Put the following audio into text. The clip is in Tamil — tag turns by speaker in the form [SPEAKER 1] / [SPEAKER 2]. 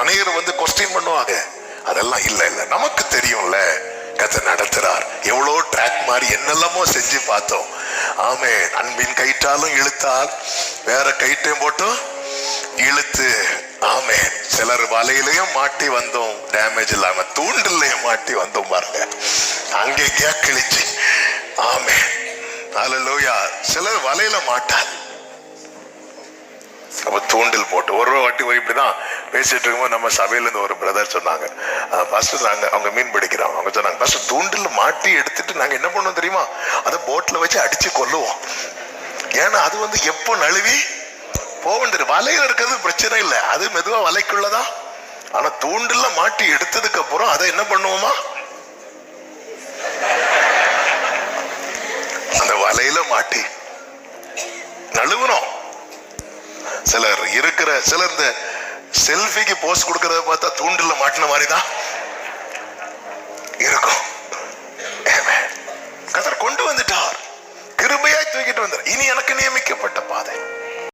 [SPEAKER 1] அநேகர் வந்து கொஸ்டின் பண்ணுவாங்க. அதெல்லாம் இல்ல இல்ல, நமக்கு தெரியும்ல கர்த்தர் நடத்துறார். எவ்வளோ ட்ராக் மாதிரி என்னெல்லாமோ செஞ்சு பார்த்தோம். ஆமே, அன்பின் கயிற்றாலும் இழுத்தால், வேற கயிற்றையும் போட்டும் இழுத்து. ஆமே, சிலர் வலையிலையும் மாட்டி வந்தோம், டேமேஜ் இல்லாம. தூண்டிலையும் மாட்டி வந்தோம் பாருங்க, அங்கேயா கிழிச்சு. ஆமே, அல்லேலூயா. சிலர் வலையில மாட்டாது, அப்ப தூண்டில் போட்டு. ஒரு வாட்டி இப்படிதான் பேசிட்டு இருக்கும்போது நம்ம சபையில இருந்து ஒரு பிரதர் சொன்னாங்க, பாஸ்டர் நாங்க, அவங்க மீன் பிடிக்கிறோம், அவங்க சொன்னாங்க, பாஸ்டர் தூண்டில் மாட்டி எடுத்துட்டு நாங்க என்ன பண்ணுவோம் தெரியுமா, அதை போட்ல வச்சு அடிச்சு கொல்லுவோம். ஏன்னா அது வந்து எப்போ நழுவி போகணும். வலையில இருக்கிறது பிரச்சனை இல்லை, அது மெதுவா வலைக்குள்ளதான். ஆனா தூண்டில்ல மாட்டி எடுத்ததுக்கு அப்புறம் அதை என்ன பண்ணுவோமா, அந்த வலையில மாட்டி நழுவுறோம். சிலர் இந்த செல்ஃபிக்கு போஸ்ட் கொடுக்கறத பார்த்தா தூண்டில்ல மாட்டின மாதிரிதான் இருக்கும். கர்த்தர் கொண்டு வந்துட்டார், கிருபையாய் தூக்கிட்டு வந்தார். இனி எனக்கு நியமிக்கப்பட்ட பாதை.